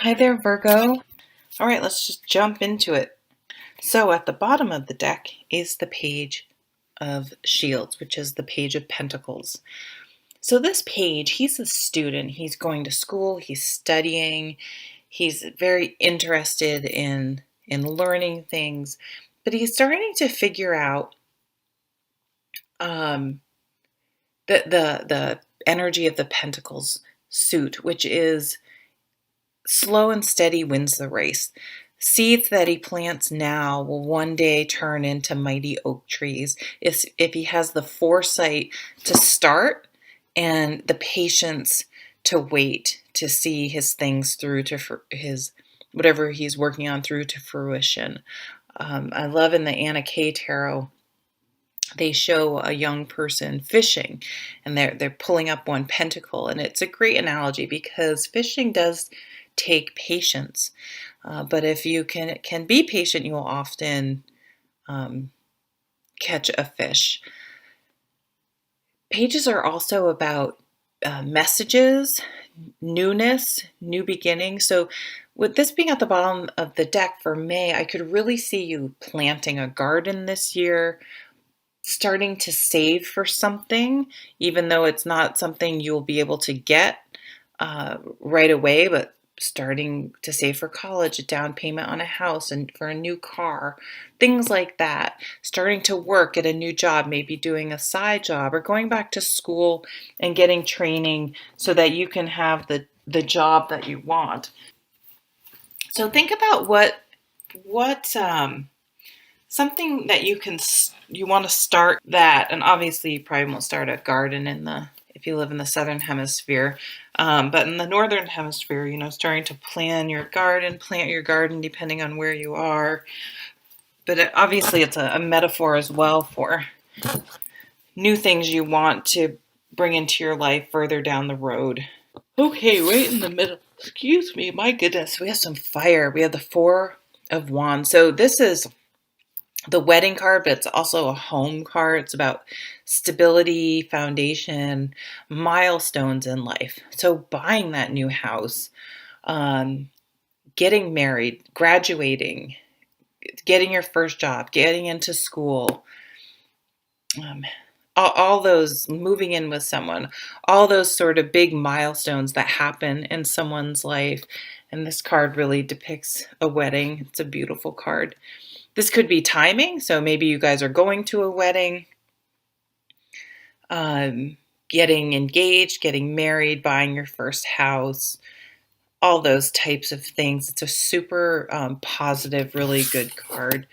Hi there, Virgo. All right, let's just jump into it. So, at the bottom of the deck is the Page of Shields, which is the Page of Pentacles. So, this page, he's a student. He's going to school, he's studying, he's very interested in learning things, but he's starting to figure out um, the energy of the Pentacles suit, which is slow and steady wins the race. Seeds that he plants now will one day turn into mighty oak trees if he has the foresight to start and the patience to wait to see his things through to his whatever he's working on through to fruition. I love in the Anna Kay Tarot, they show a young person fishing and they're pulling up one pentacle, and it's a great analogy because fishing does take patience, but if you can be patient, you will often catch a fish. Pages are also about messages, newness, new beginnings. So with this being at the bottom of the deck for May, I could really see you planting a garden this year, starting to save for something, even though it's not something you'll be able to get right away, but starting to save for college, a down payment on a house, and for a new car, things like that. Starting to work at a new job, maybe doing a side job or going back to school and getting training so that you can have the job that you want. So think about what something that you want to start that, and obviously you probably won't start a garden if you live in the southern hemisphere, but in the northern hemisphere, starting to plant your garden depending on where you are. But obviously it's a metaphor as well for new things you want to bring into your life further down the road. Okay, right in the middle. Excuse me, my goodness, we have some fire. We have the Four of Wands. So this is the wedding card, but it's also a home card. It's about stability, foundation, milestones in life. So buying that new house, getting married, graduating, getting your first job, getting into school, um, all those, moving in with someone, all those sort of big milestones that happen in someone's life. And this card really depicts a wedding. It's a beautiful card. This could be timing. So maybe you guys are going to a wedding, getting engaged, getting married, buying your first house, all those types of things. It's a super positive, really good card.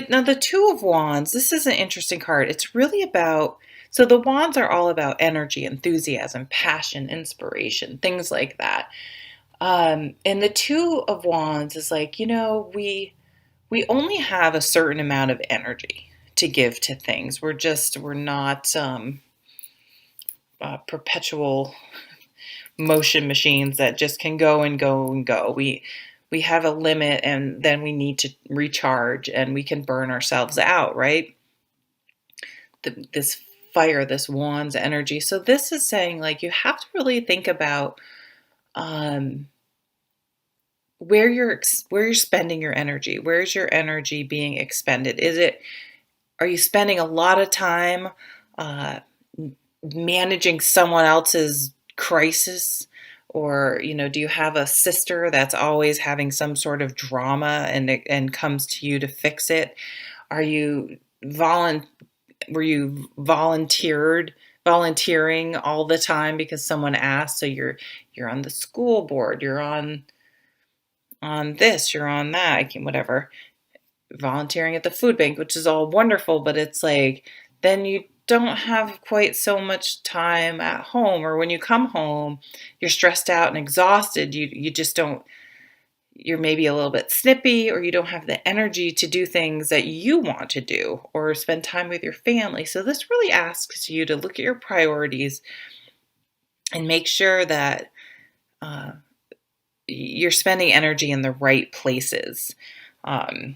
Now, the Two of Wands, this is an interesting card. It's really about, so the wands are all about energy, enthusiasm, passion, inspiration, things like that. And the Two of Wands is like, we only have a certain amount of energy to give to things. We're not perpetual motion machines that just can go and go and go. We have a limit, and then we need to recharge, and we can burn ourselves out, right? This fire, this Wands energy. So this is saying, like, you have to really think about where you're spending your energy. Where's your energy being expended? Are you spending a lot of time uh, managing someone else's crisis? Or, do you have a sister that's always having some sort of drama and comes to you to fix it? Are you were you volunteering all the time because someone asked? So you're on the school board, you're on this, you're on that, whatever, volunteering at the food bank, which is all wonderful, but it's like, then you don't have quite so much time at home, or when you come home, you're stressed out and exhausted. You just don't, you're maybe a little bit snippy, or you don't have the energy to do things that you want to do or spend time with your family. So this really asks you to look at your priorities and make sure that you're spending energy in the right places. And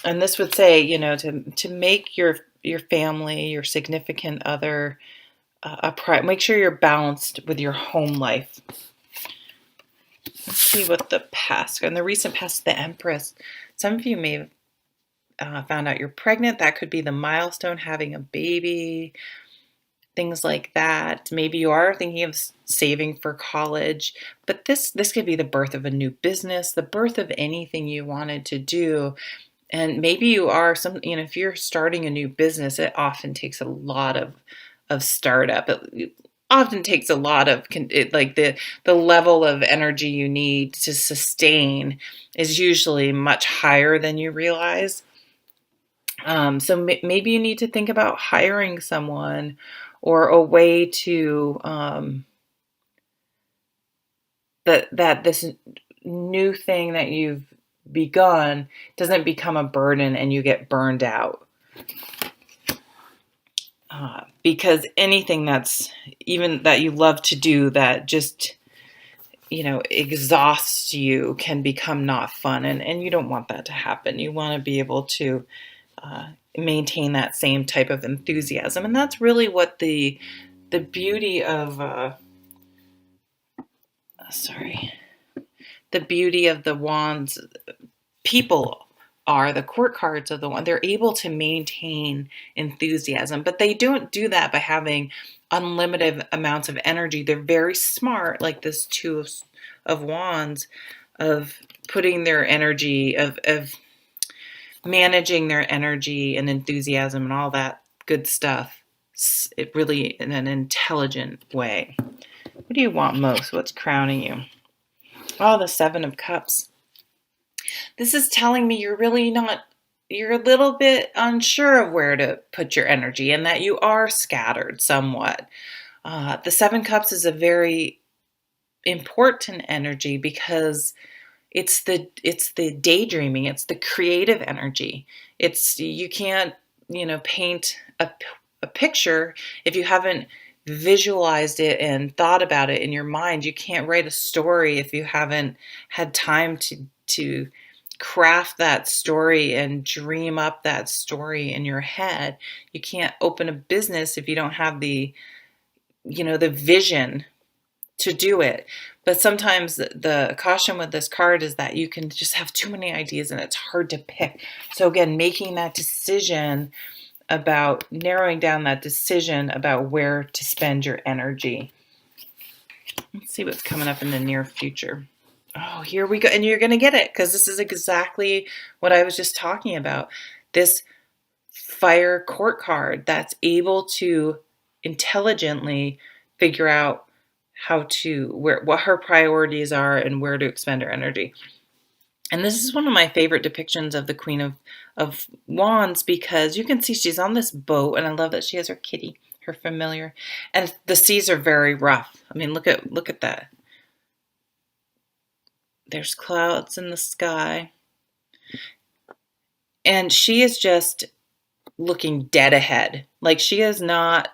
this would say, to make your family, your significant other, make sure you're balanced with your home life. Let's see what the past, in the recent past, the Empress. Some of you may have found out you're pregnant. That could be the milestone, having a baby, things like that. Maybe you are thinking of saving for college, but this could be the birth of a new business, the birth of anything you wanted to do. And maybe you are if you're starting a new business, it often takes a lot of startup. It often takes a lot of like the level of energy you need to sustain is usually much higher than you realize. So maybe you need to think about hiring someone or a way to that this new thing that you've begun doesn't become a burden and you get burned out. Because anything that's even that you love to do that just exhausts you can become not fun, and you don't want that to happen. You want to be able to maintain that same type of enthusiasm, and that's really what the beauty of the beauty of the wands people are, the court cards of the wand. They're able to maintain enthusiasm, but they don't do that by having unlimited amounts of energy. They're very smart, like this two of wands, of putting their energy, of managing their energy and enthusiasm and all that good stuff. It really in an intelligent way. What do you want most? What's crowning you? Oh, the Seven of Cups. This is telling me you're a little bit unsure of where to put your energy and that you are scattered somewhat. The Seven Cups is a very important energy because it's the daydreaming, it's the creative energy. You can't, paint a picture if you haven't visualized it and thought about it in your mind. You can't write a story if you haven't had time to craft that story and dream up that story in your head. You can't open a business if you don't have the vision to do it. But sometimes the caution with this card is that you can just have too many ideas and it's hard to pick. So again, making that decision about narrowing down that decision about where to spend your energy. Let's see what's coming up in the near future. Oh, here we go. And you're going to get it because this is exactly what I was just talking about. This fire court card that's able to intelligently figure out what her priorities are and where to expend her energy. And this is one of my favorite depictions of the Queen of Wands because you can see she's on this boat, and I love that she has her kitty, her familiar, and the seas are very rough. I mean, look at that. There's clouds in the sky, and she is just looking dead ahead. Like she is not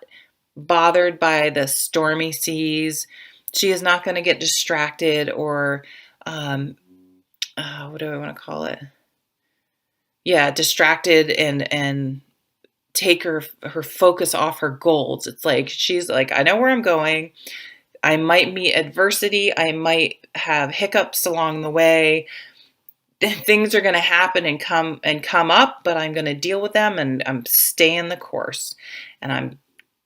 bothered by the stormy seas. She is not going to get distracted or what do I want to call it? Yeah, distracted and take her focus off her goals. It's like she's like, I know where I'm going. I might meet adversity. I might have hiccups along the way. Things are going to happen and come up, but I'm going to deal with them, and I'm staying the course, and I'm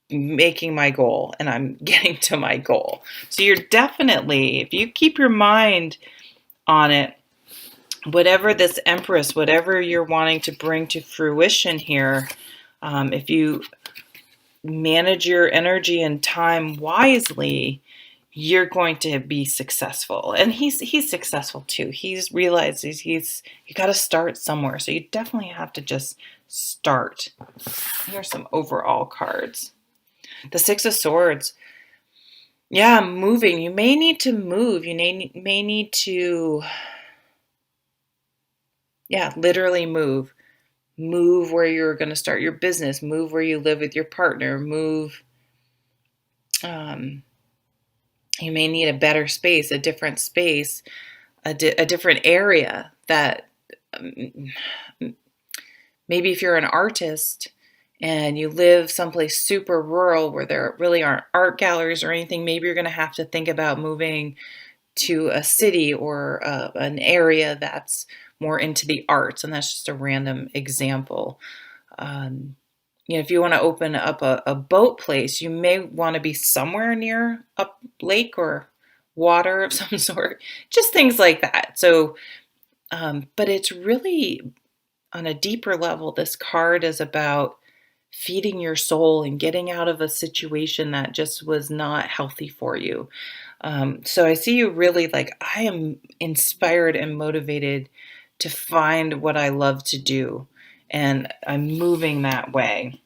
making my goal, and I'm getting to my goal. So you're definitely, if you keep your mind on it, whatever this Empress, whatever you're wanting to bring to fruition here, if you manage your energy and time wisely, you're going to be successful. And he's successful too. He's realized you got to start somewhere. So you definitely have to just start. Here's some overall cards. The Six of Swords. Yeah, moving. You may need to move. You may need to, literally move. Move where you're going to start your business. Move where you live with your partner. Move. You may need a better space, a different space, a different area that maybe if you're an artist and you live someplace super rural where there really aren't art galleries or anything, maybe you're going to have to think about moving to a city or an area that's more into the arts. And that's just a random example. Um, if you want to open up a boat place, you may want to be somewhere near a lake or water of some sort, just things like that. So, but it's really on a deeper level, this card is about feeding your soul and getting out of a situation that just was not healthy for you. So I see you really like, I am inspired and motivated to find what I love to do. And I'm moving that way.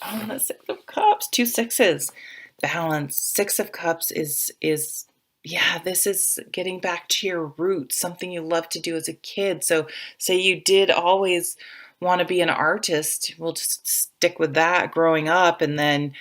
Oh, the Six of Cups, two sixes. Balance. Six of Cups is yeah, this is getting back to your roots, something you loved to do as a kid. So say you did always want to be an artist. We'll just stick with that growing up, and then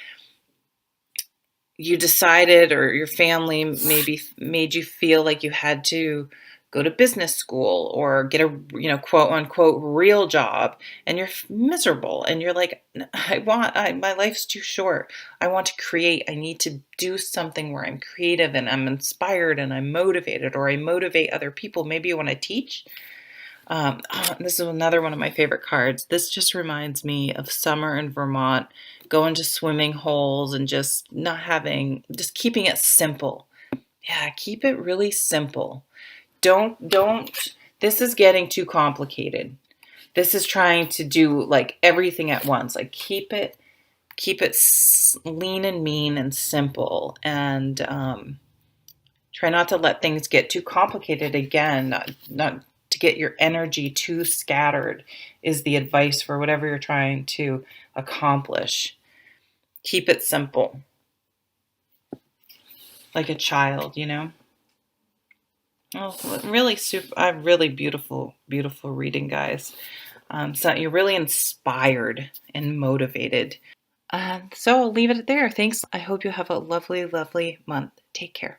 you decided, or your family maybe made you feel like you had to go to business school or get a quote unquote real job, and you're miserable and you're like, my life's too short. I want to create. I need to do something where I'm creative and I'm inspired and I'm motivated, or I motivate other people. Maybe you want to teach. This is another one of my favorite cards. This just reminds me of summer in Vermont, going to swimming holes and just keeping it simple. Yeah, keep it really simple. Don't, this is getting too complicated. This is trying to do like everything at once. Like keep it lean and mean and simple, and try not to let things get too complicated again, not to get your energy too scattered is the advice for whatever you're trying to accomplish. Keep it simple, like a child. Oh, really really beautiful, beautiful reading, guys. So you're really inspired and motivated. So I'll leave it there. Thanks. I hope you have a lovely, lovely month. Take care.